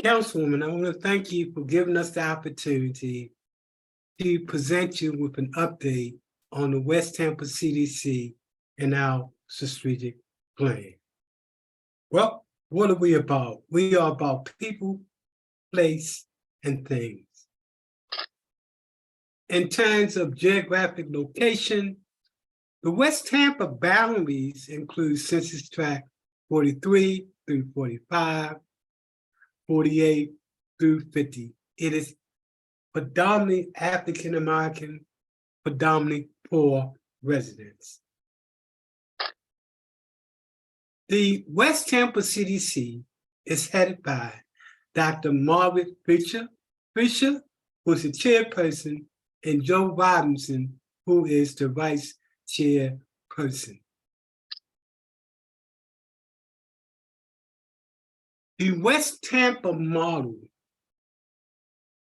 Councilwoman, I want to thank you for giving us the opportunity to present you with an update on the West Tampa CDC and our strategic plan. Well, what are we about? We are about people, place, and things. In terms of geographic location, the West Tampa boundaries include Census Tract 43 through 45, 48 through 50. It is predominantly African American, predominantly poor residents. The West Tampa CDC is headed by Dr. Margaret Fisher, who is the chairperson, and Joe Robinson, who is the vice chairperson. The West Tampa model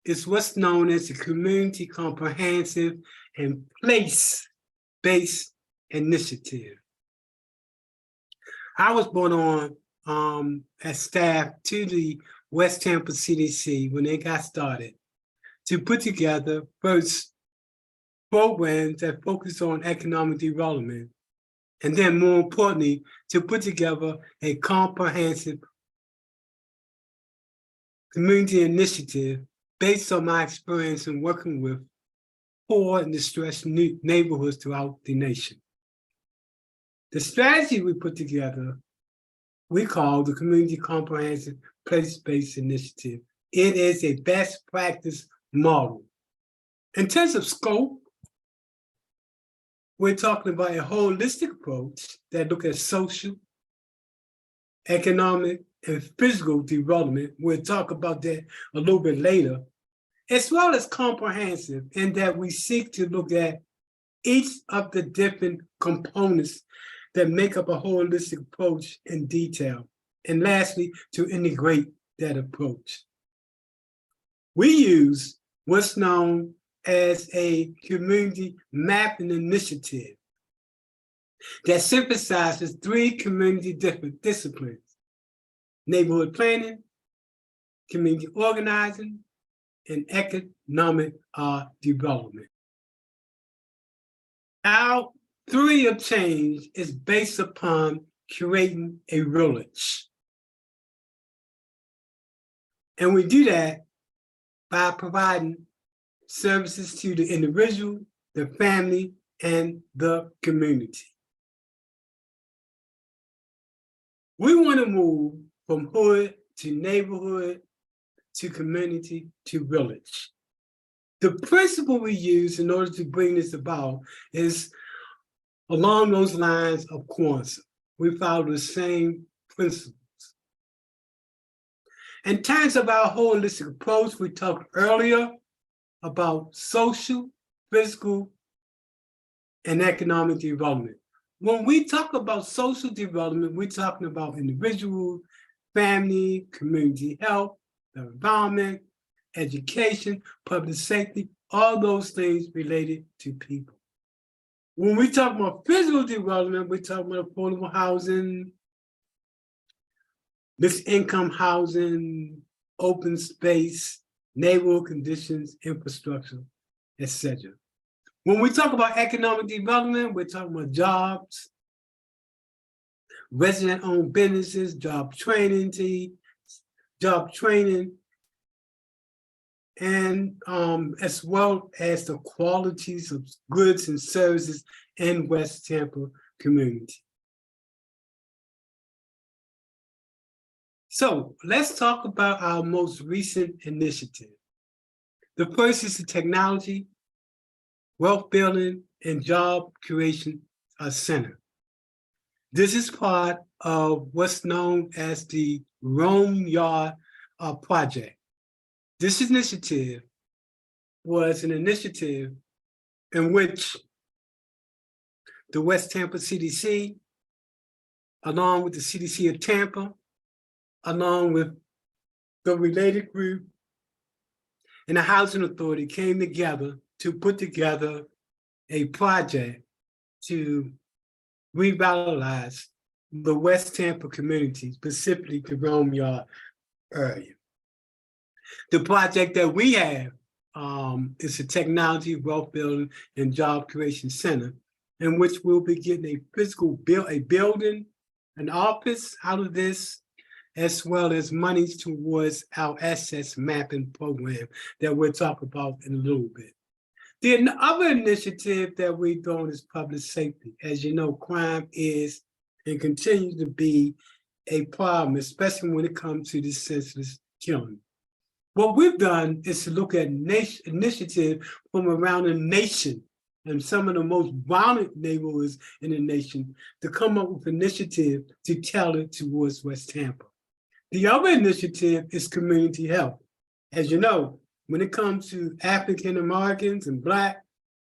is what's known as the Community Comprehensive and Place-Based Initiative. I was brought on as staff to the West Tampa CDC when they got started to put together first programs that focus on economic development, and then more importantly, to put together a comprehensive community initiative based on my experience in working with poor and distressed neighborhoods throughout the nation. The strategy we put together, we call the Community Comprehensive Place-Based Initiative. It is a best practice model. In terms of scope, we're talking about a holistic approach that looks at social, economic, and physical development. We'll talk about that a little bit later, as well as comprehensive in that we seek to look at each of the different components that make up a holistic approach in detail. And lastly, to integrate that approach. We use what's known as a community mapping initiative that synthesizes 3 community different disciplines: neighborhood planning, community organizing, and economic development. Our theory of change is based upon creating a village. And we do that by providing services to the individual, the family, and the community. We want to move from hood to neighborhood to community to village. The principle we use in order to bring this about is along those lines of Kwanzaa. We follow the same principles. In terms of our holistic approach, we talked earlier about social, physical, and economic development. When we talk about social development, we're talking about individual, family, community health, the environment, education, public safety, all those things related to people. When we talk about physical development, we're talking about affordable housing, mixed income housing, open space, neighborhood conditions, infrastructure, etc. When we talk about economic development, we're talking about jobs, resident-owned businesses, job training, and as well as the qualities of goods and services in West Tampa community. So let's talk about our most recent initiative. The first is the Technology, Wealth Building, and Job Creation Center. This is part of what's known as the Rome Yard Project. This initiative was an initiative in which the West Tampa CDC, along with the CDC of Tampa, along with the related group and the Housing Authority came together to put together a project to revitalize the West Tampa community, specifically the Rome Yard area. The project that we have is a technology, wealth building, and job creation center, in which we'll be getting a building, an office out of this, as well as monies towards our assets mapping program that we'll talk about in a little bit. The other initiative that we're doing is public safety. As you know, crime is and continues to be a problem, especially when it comes to the senseless killing. What we've done is to look at initiatives from around the nation and some of the most violent neighborhoods in the nation to come up with initiative to tailor it towards West Tampa. The other initiative is community health. As you know, when it comes to African Americans and Black,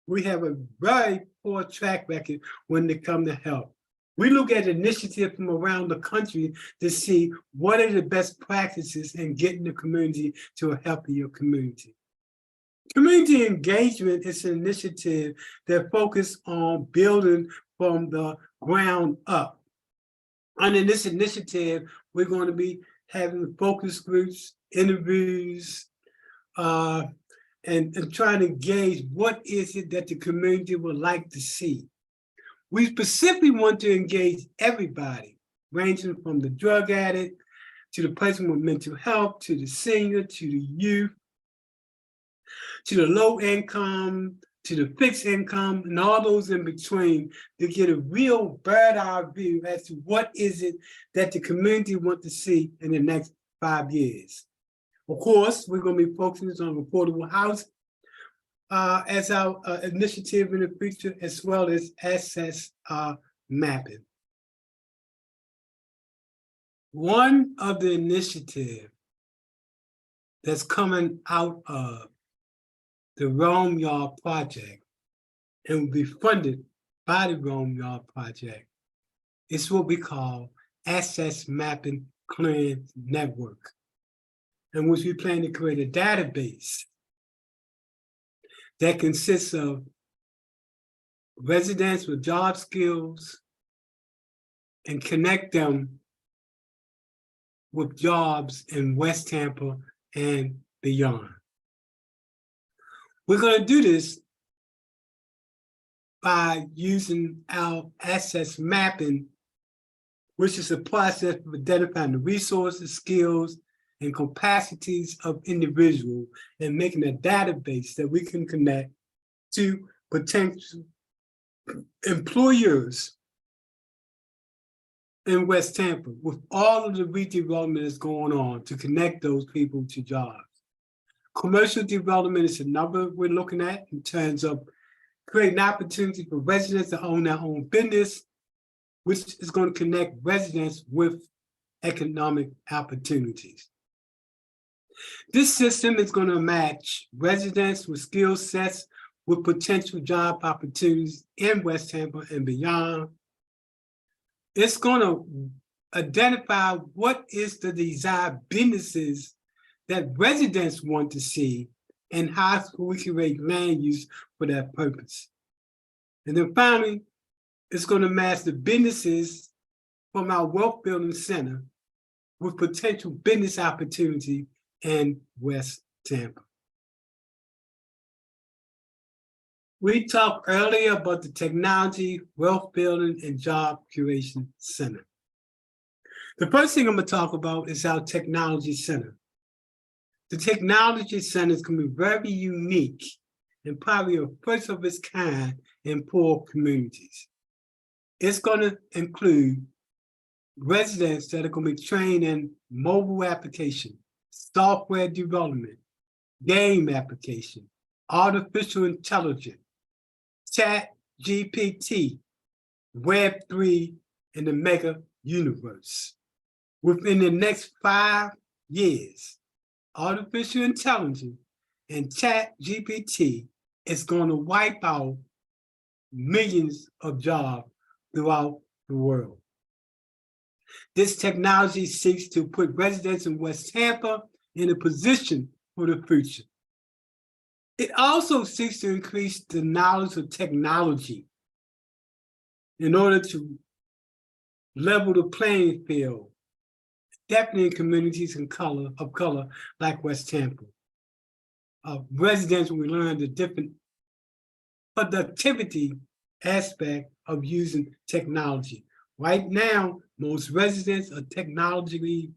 we have a very poor track record when it comes to health. We look at initiatives from around the country to see what are the best practices in getting the community to a healthier community. Community engagement is an initiative that focuses on building from the ground up. Under this initiative, we're going to be having focus groups, interviews, and trying to gauge what is it that the community would like to see. We specifically want to engage everybody, ranging from the drug addict to the person with mental health, to the senior, to the youth, to the low income, to the fixed income, and all those in between, to get a real bird-eye view as to what is it that the community wants to see in the next 5 years. Of course, we're going to be focusing on affordable housing as our initiative in the future, as well as assets mapping. One of the initiatives that's coming out of the Rome Yard Project and will be funded by the Rome Yard Project is what we call Assets Mapping Clearing Network, in which we plan to create a database that consists of residents with job skills and connect them with jobs in West Tampa and beyond. We're going to do this by using our assets mapping, which is a process of identifying the resources, skills, and capacities of individuals and making a database that we can connect to potential employers in West Tampa with all of the redevelopment that's going on to connect those people to jobs. Commercial development is another we're looking at in terms of creating opportunity for residents to own their own business, which is going to connect residents with economic opportunities. This system is going to match residents with skill sets with potential job opportunities in West Tampa and beyond. It's going to identify what is the desired businesses that residents want to see and how we can create land use for that purpose. And then finally, it's going to match the businesses from our wealth building center with potential business opportunity in West Tampa. We talked earlier about the Technology, Wealth Building, and Job Creation Center. The first thing I'm going to talk about is our Technology Center. The Technology Center is going to be very unique and probably a first of its kind in poor communities. It's going to include residents that are going to be trained in mobile application, software development, game application, artificial intelligence, chat GPT, Web3, and the mega universe. Within the next 5 years, artificial intelligence and chat GPT is going to wipe out millions of jobs throughout the world. This technology seeks to put residents in West Tampa in a position for the future. It also seeks to increase the knowledge of technology in order to level the playing field, definitely in communities of color like West Tampa. Residents, we learned the different productivity aspect of using technology. Right now, most residents are technologically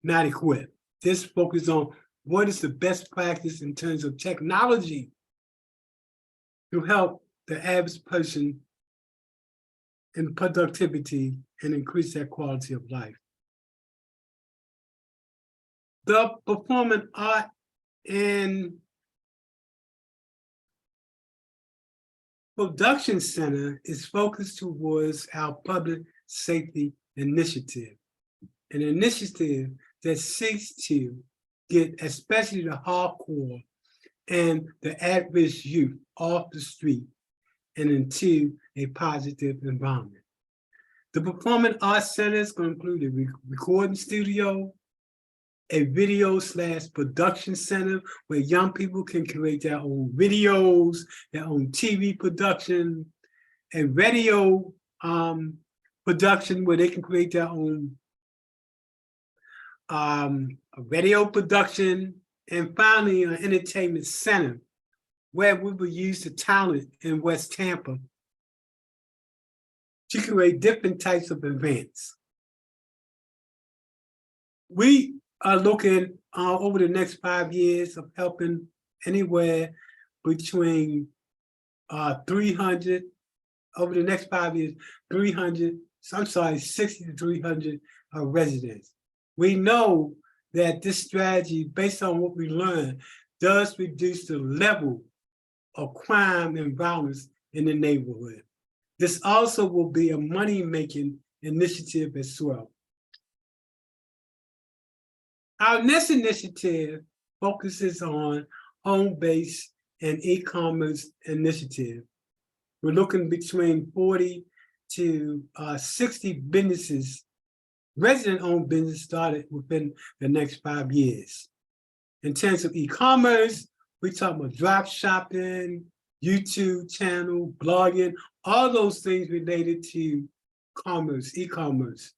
not equipped. This focuses on what is the best practice in terms of technology to help the average person in productivity and increase their quality of life. The Performing Art and Production Center is focused towards our public safety initiative, an initiative that seeks to get especially the hardcore and the at-risk youth off the street and into a positive environment. The Performing Arts Center is going to include a recording studio, a video/production center where young people can create their own videos, their own TV production, a radio production where they can create their own radio production, and finally an entertainment center where we will use the talent in West Tampa to create different types of events. We are looking over the next 5 years of helping anywhere between 300, over the next 5 years, 60 to 300 residents. We know that this strategy, based on what we learned, does reduce the level of crime and violence in the neighborhood. This also will be a money-making initiative as well. Our next initiative focuses on home-based and e-commerce initiative. We're looking between 40 to 60 businesses, resident-owned business started within the next 5 years. In terms of e-commerce, we talk about drop shopping, YouTube channel, blogging, all those things related to commerce, e-commerce.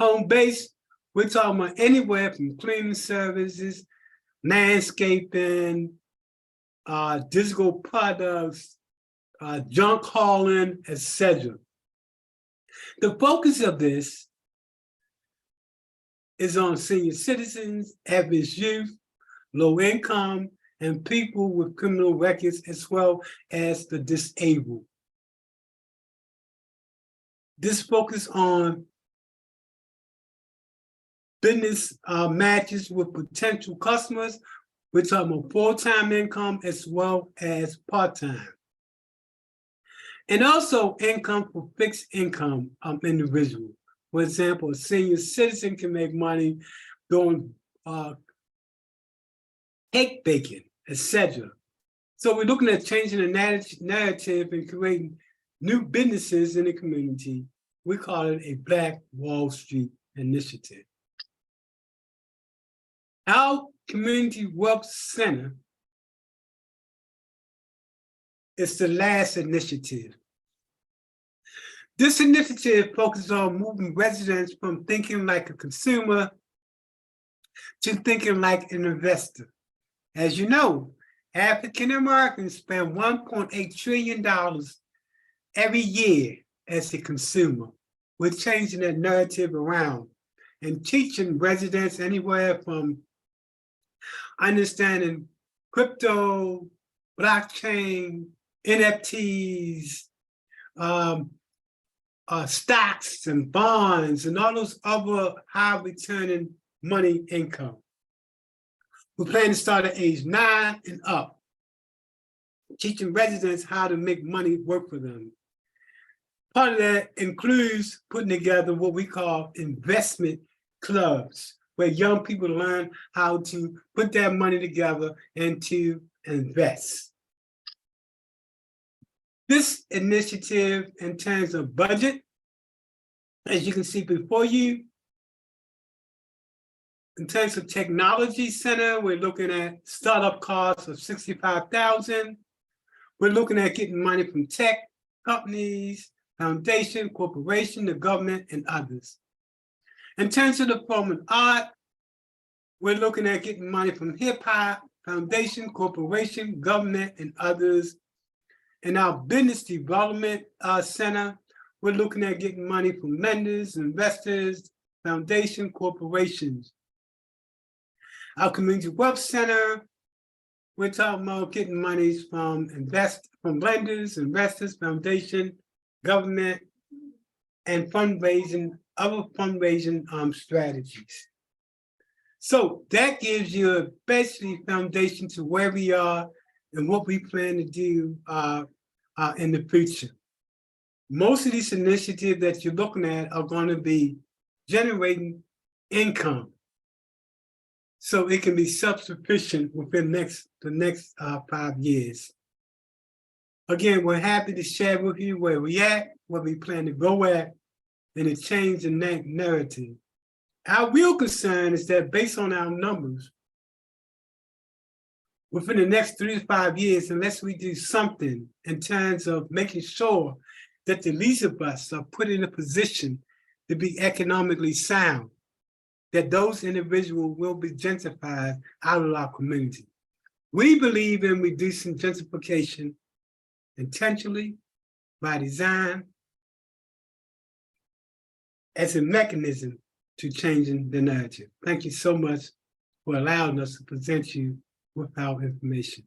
Home-based, we're talking about anywhere from cleaning services, landscaping, digital products, junk hauling, etc. The focus of this is on senior citizens, at-risk youth, low income, and people with criminal records, as well as the disabled. This focus on business matches with potential customers. We're talking about full-time income as well as part-time. And also income for fixed income individuals. For example, a senior citizen can make money doing cake baking, etc. So we're looking at changing the narrative and creating new businesses in the community. We call it a Black Wall Street initiative. Our Community Wealth Center is the last initiative. This initiative focuses on moving residents from thinking like a consumer to thinking like an investor. As you know, African Americans spend $1.8 trillion every year as a consumer. We're changing that narrative around and teaching residents anywhere from understanding crypto, blockchain, NFTs, stocks and bonds, and all those other high returning money income. We plan to start at age 9 and up, teaching residents how to make money work for them. Part of that includes putting together what we call investment clubs, where young people learn how to put their money together and to invest. This initiative, in terms of budget, as you can see before you, in terms of technology center, we're looking at startup costs of $65,000. We're looking at getting money from tech companies, foundation, corporation, the government, and others. In terms of the performing art, we're looking at getting money from hip hop, foundation, corporation, government, and others. In our business development center, we're looking at getting money from lenders, investors, foundation, corporations. Our community wealth center, we're talking about getting monies from lenders, investors, foundation, government, and other fundraising strategies. So that gives you basically foundation to where we are and what we plan to do in the future. Most of these initiatives that you're looking at are going to be generating income, so it can be self-sufficient within the next 5 years. Again, we're happy to share with you where we at, where we plan to go at, and to change the narrative. Our real concern is that based on our numbers, within the next 3 to 5 years, unless we do something in terms of making sure that the least of us are put in a position to be economically sound, that those individuals will be gentrified out of our community. We believe in reducing gentrification intentionally, by design, as a mechanism to changing the narrative. Thank you so much for allowing us to present you with our information.